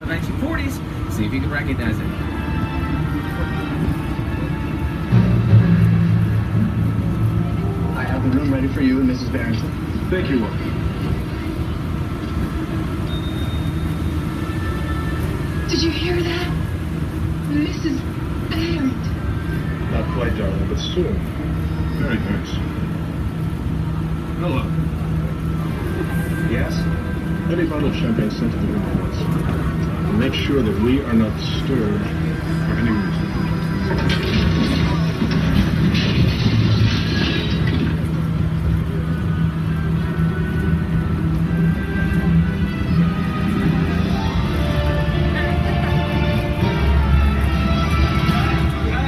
The 1940s. See if you can recognize it. I have the room ready for you and Mrs. Barrington. Thank you, Lord. Did you hear that? Mrs. Barrington. Not quite, darling, but soon. Very, very soon. Hello. Yes? Any bottle of champagne sent to the room at once. And make sure that we are not disturbed for any reason.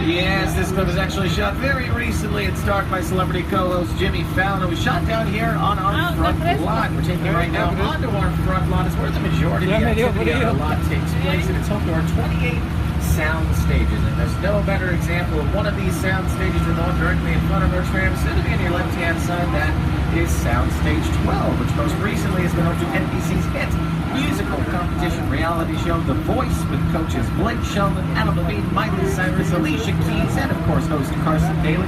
Yes, this clip was actually shot very recently. It starred my celebrity co-host Jimmy Fallon. It was shot down here on our front lot. We're taking you right now onto our front lot. It's where the majority of the activity on our lot takes place, and it's home to our 28 sound stages. And there's no better example of one of these sound stages than the one directly in front of our tram. Soon to be on your left-hand side, that is Soundstage 12, which most recently has been home to NBC's hit musical competition reality show The Voice, with coaches Blake Shelton, Adam Levine, Miley Cyrus, Alicia Keys, and of course host Carson Daly.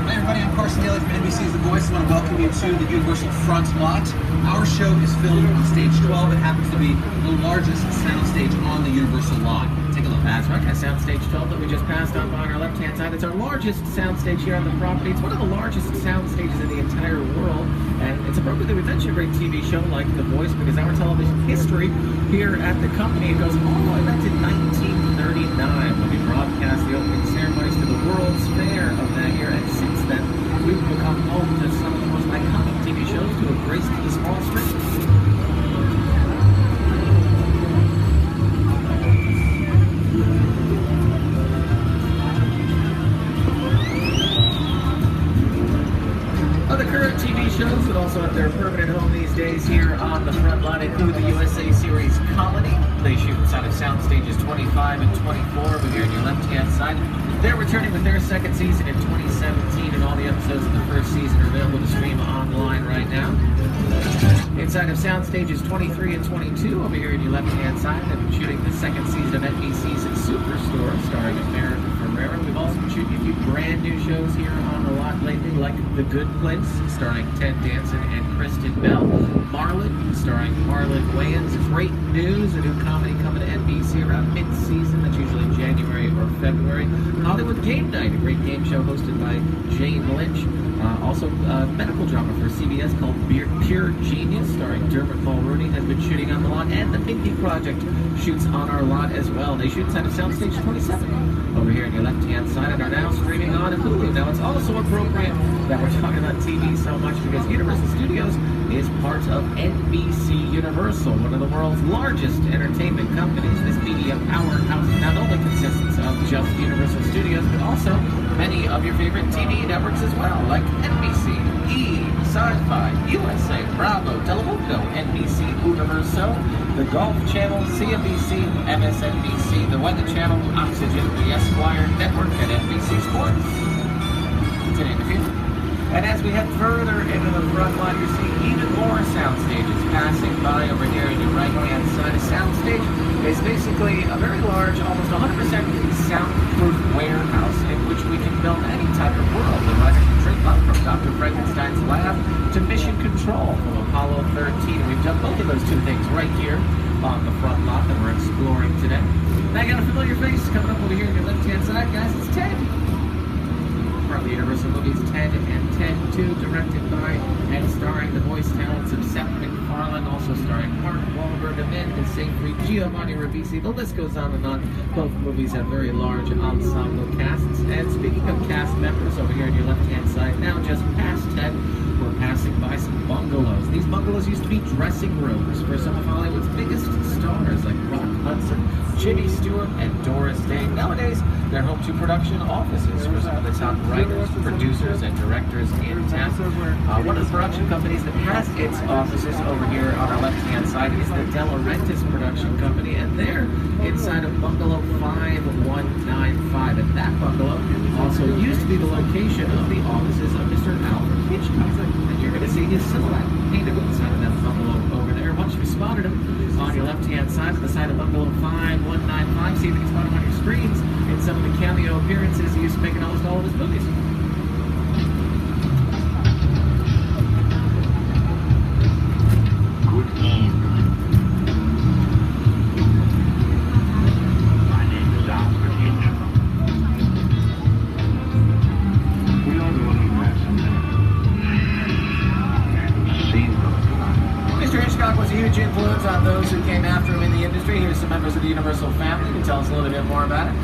Hi everybody, I'm Carson Daly from NBC's The Voice. I want to welcome you to the Universal Front Lot. Our show is filmed on stage 12. It happens to be the largest soundstage on the Universal lot. Take a look. That's right, that's Soundstage 12 that we just passed on our left-hand side. It's our largest soundstage here on the property. It's one of the largest sound stages in the entire world, and it's appropriate that we mention a great TV show like The Voice, because our television history here at the company, it goes all the way back to 1939 when we broadcast the opening ceremonies to the World's Fair of that year, and since then we've become home to some of the most iconic TV shows to have graced the small screen. Other current TV shows that also have their permanent home these days here on the front line include the USA series Colony. They shoot inside of sound stages 25 and 24 over here on your left-hand side. They're returning with their second season in 2017, and all the episodes of the first season are available to stream online right now. Inside of sound stages 23 and 22 over here on your left-hand side, they've been shooting the second season of NBC's Superstore, starring America Ferrera. We've also been shooting a few brand new shows here on the lot lately, like The Good Place, starring Ted Danson and Kristen Bell. Marlon, starring Marlon Wayans. Great News, a new comedy coming to NBC around mid-season. That's usually January or February. Hollywood Game Night, a great game show hosted by Jane Lynch. Also, medical drama for CBS called Pure Genius, starring Dermot Mulroney, has been shooting on the lot, and The Pinky Project shoots on our lot as well. They shoot inside of Soundstage 27 over here on your left-hand side, and are now streaming on Hulu. Now, it's also appropriate that we're talking about TV so much because Universal Studios is part of NBC Universal, one of the world's largest entertainment companies. This media powerhouse not only consists of just Universal Studios, but also many of your favorite TV networks as well, like NBC, E, Sci-Fi, USA, Bravo, Telemundo, NBC Universo, the Golf Channel, CNBC, MSNBC, the Weather Channel, Oxygen, the Esquire Network, and NBC Sports. To name a few. And as we head further into the front line, you're seeing even more sound stages passing by over here on your right-hand side. A soundstage is basically a very large, almost 100% soundproof warehouse in which we can build any type of world. The writer can dream up from Dr. Frankenstein's lab to Mission Control from Apollo 13. And we've done both of those two things right here on the front lot that we're exploring today. Now I got a familiar face coming up over here on your left-hand side, guys. It's Ted. From the Universal movies Ted and Ted 2, directed by and starring the voice talents of Seth MacFarlane, also starring Mark Wahlberg, Amanda Seyfried, Giovanni Ribisi. The list goes on and on. Both movies have very large ensemble casts. And speaking of cast members, over here on your left-hand side, now just past Ted, we're passing by some bungalows. These bungalows used to be dressing rooms for some of Hollywood's biggest stars like Rock Hudson, Jimmy Stewart, and Doris Day. Nowadays, they're home to production offices for some of the top writers, producers, and directors in town. One of the production companies that has its offices over here on our left-hand side is the De Laurentiis production company, and they're inside of Bungalow 5195. And that bungalow also used to be the location of the offices of Mr. Alfred Hitchcock. And you're going to see his silhouette painted inside of that bungalow over there. Once you spotted him on your left-hand side, at the side of Bungalow making almost all of his movies. Good evening. My name is Alfred Hitchcock. We are the one who has seen the blood. Mr. Hitchcock was a huge influence on those who came after him in the industry. Here's some members of the Universal family to tell us a little bit more about it.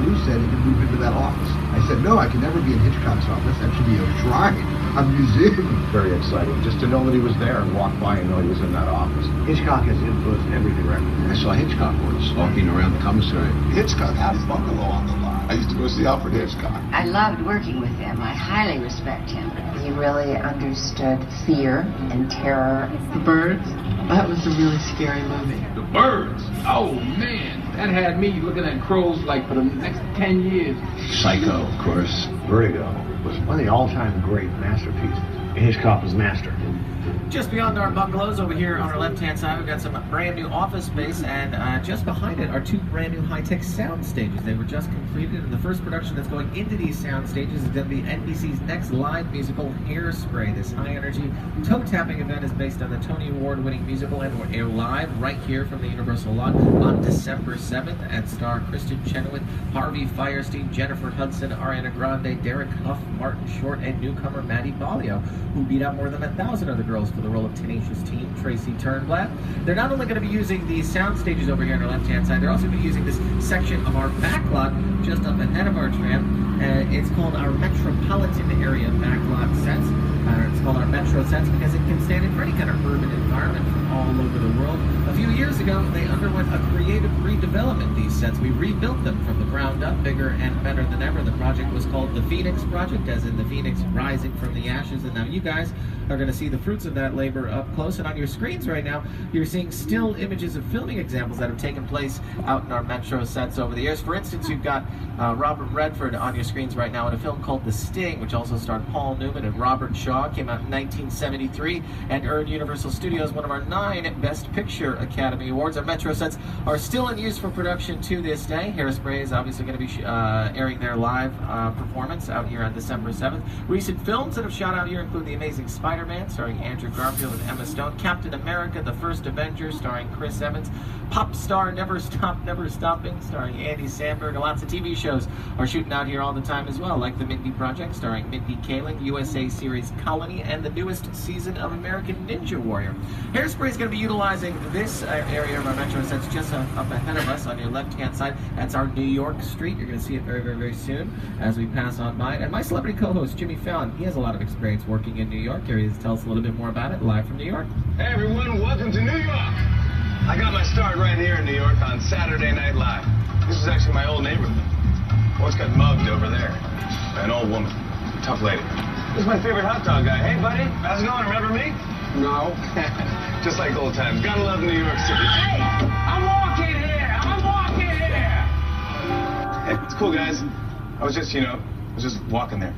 You said he could move into that office. I said, no, I can never be in Hitchcock's office. That should be a shrine, a museum. Very exciting, just to know that he was there and walk by and know he was in that office. Hitchcock has influenced every director. I saw Hitchcock once walking around the commissary. Hitchcock had his bungalow on the line. I used to go see Alfred Hitchcock. I loved working with him. I highly respect him. He really understood fear and terror. The Birds? That was a really scary movie. The Birds? Oh, man. That had me looking at crows like for the next 10 years. Psycho, of course. Vertigo was one of the all-time great masterpieces. Hitchcock was master. Just beyond our bungalows over here on our left-hand side, we've got some brand new office space, and just behind it are two brand new high-tech sound stages. They were just completed, and the first production that's going into these sound stages is going to be NBC's next live musical, Hairspray. This high-energy, toe-tapping event is based on the Tony Award-winning musical and will air live right here from the Universal lot on December 7th, and star Kristen Chenoweth, Harvey Fierstein, Jennifer Hudson, Ariana Grande, Derek Huff, Martin Short, and newcomer Maddie Ballio, who beat out more than 1,000 other girls for the role of Tenacious Teen, Tracy Turnblad. They're not only going to be using these sound stages over here on our left-hand side, they're also going to be using this section of our backlot just up ahead of our tram. It's called our Metropolitan Area Backlot Sets. It's called our Metro Sets because it can stand in for any kind of urban environment from all over the world. A few years ago, they underwent a creative redevelopment, these sets. We rebuilt them from the ground up, bigger and better than ever. The project was called the Phoenix Project, as in the Phoenix rising from the ashes, and now you guys are going to see the fruits of that labor up close. And on your screens right now, you're seeing still images of filming examples that have taken place out in our Metro sets over the years. For instance, you've got Robert Redford on your screens right now in a film called The Sting, which also starred Paul Newman and Robert Shaw. Came out in 1973 and earned Universal Studios one of our 9 Best Picture Academy Awards. Our Metro sets are still in use for production to this day. Hairspray is obviously going to be airing their live performance out here on December 7th. Recent films that have shot out here include The Amazing Spider-Man, starring Andrew Garfield and Emma Stone, Captain America, The First Avenger, starring Chris Evans, Pop Star Never Stop, Never Stopping, starring Andy Samberg, and lots of TV shows are shooting out here all the time as well, like The Mindy Project, starring Mindy Kaling, USA series Colony, and the newest season of American Ninja Warrior. Hairspray is going to be utilizing this area of our Metro sets just up ahead of us on your left-hand side. That's our New York street. You're going to see it very, very, very soon as we pass on by. And my celebrity co-host, Jimmy Fallon, he has a lot of experience working in New York. Here he is to tell us a little bit more about it, live from New York. Hey everyone, welcome to New York. I got my start right here in New York on Saturday Night Live. This is actually my old neighborhood. Once got mugged over there by an old woman, tough lady. This is my favorite hot dog guy. Hey buddy, how's it going? Remember me? No. Just like old times. Gotta love New York City. Hey, I'm walking here. Hey, it's cool guys. I was just walking there.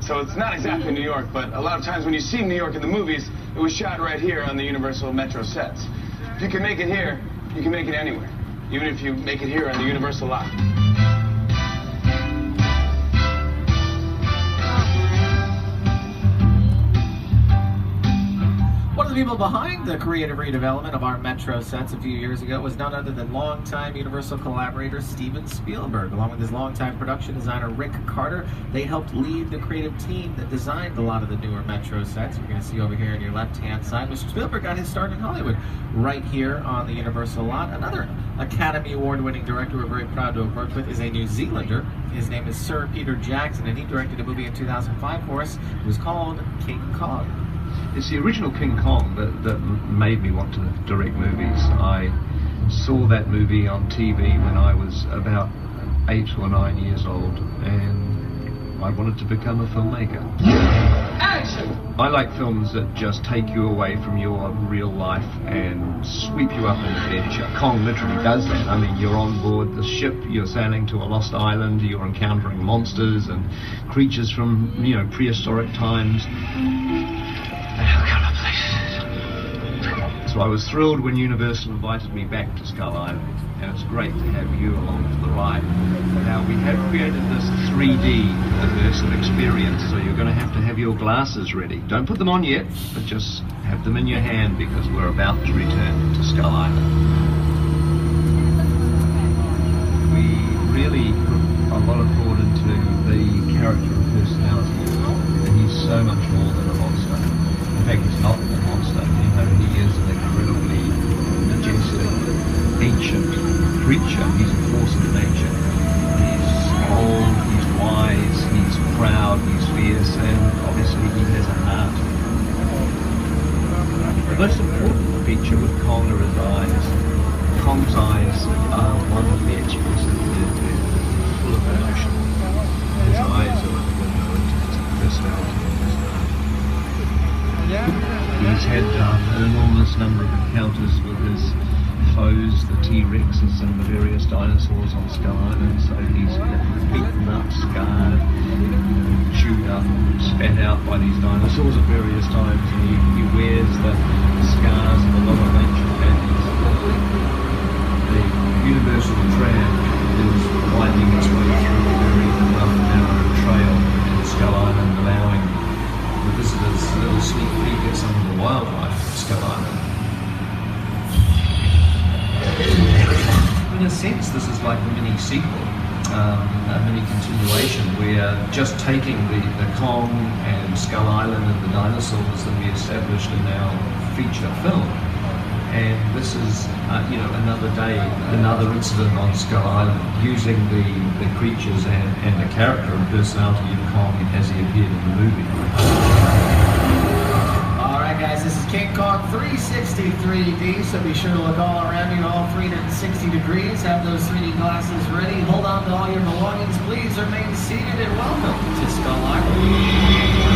So it's not exactly New York, but a lot of times when you see New York in the movies, it was shot right here on the Universal Metro sets. If you can make it here, you can make it anywhere. Even if you make it here on the Universal lot. One of the people behind the creative redevelopment of our Metro sets a few years ago was none other than longtime Universal collaborator Steven Spielberg. Along with his longtime production designer Rick Carter, they helped lead the creative team that designed a lot of the newer Metro sets. You're going to see over here on your left-hand side. Mr. Spielberg got his start in Hollywood right here on the Universal lot. Another Academy Award-winning director we're very proud to have worked with is a New Zealander. His name is Sir Peter Jackson, and he directed a movie in 2005 for us. It was called King Kong. It's the original King Kong that made me want to direct movies. I saw that movie on TV when I was about 8 or 9 years old, and I wanted to become a filmmaker. Action! I like films that just take you away from your real life and sweep you up in adventure. Kong literally does that. I mean, you're on board the ship, you're sailing to a lost island, you're encountering monsters and creatures from, prehistoric times. So I was thrilled when Universal invited me back to Skull Island, and it's great to have you along for the ride. Now, we have created this 3D immersive experience, so you're going to have your glasses ready. Don't put them on yet, but just have them in your hand because we're about to return to Skull Island. We really put a lot of thought into the character and personality of Kong. He's so much more than a monster. In fact, he's not a monster. You know, he is an incredibly majestic, ancient creature. He's a force of nature. He's old, he's wise, he's proud, he's fierce, and obviously he has a heart. The most important feature with Kong are his eyes. Kong's eyes are wonderfully expressive. They're full of emotion. His eyes are like a window into his personality. He's had an enormous number of encounters with his foes, the T-Rexes and the various dinosaurs on Skull Island, so he's beaten up, scarred, chewed up, spat out by these dinosaurs at various times, and he wears the scars of a lot of ancient battles. The Universal Tram is winding its way through a very rough, narrow trail in Skull Island, allowing the visitors a little sneak peek at some of the wildlife of Skull Island. In a sense, this is like a mini sequel, a mini continuation. We're just taking the Kong and Skull Island and the dinosaurs that we established in our feature film, and this is another day, another incident on Skull Island, using the creatures and the character and personality of Kong as he appeared in the movie. Alright guys, this is King Kong 360 3D, so be sure to look all around you, all 360 degrees, have those 3D glasses ready, hold on to all your belongings, please remain seated, and welcome to Skull Island.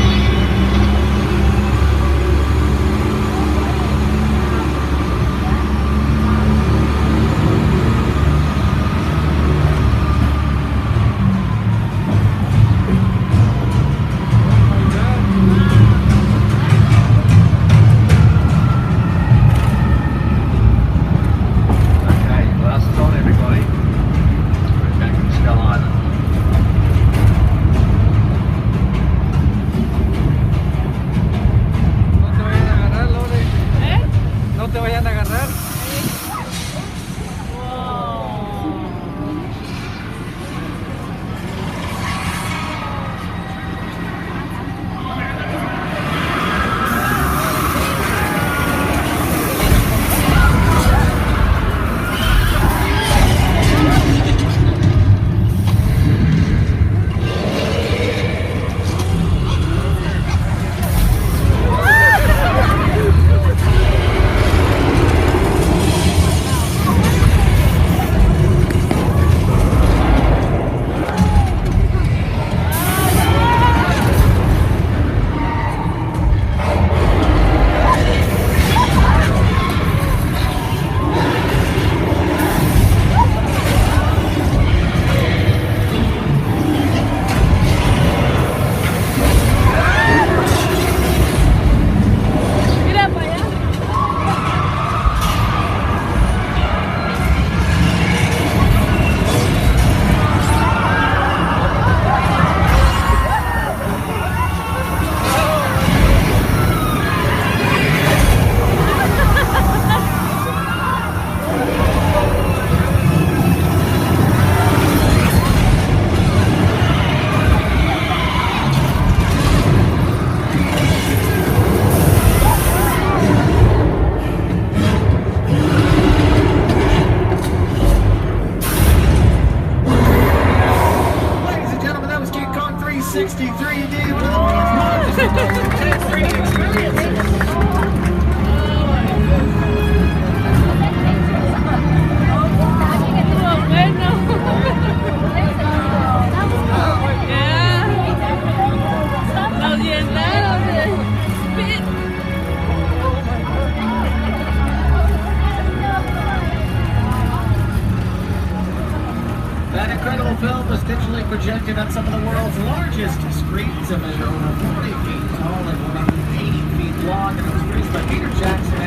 That incredible film was digitally projected on some of the world's largest screens that measure over 40 feet tall and 180 feet long, and it was produced by Peter Jackson and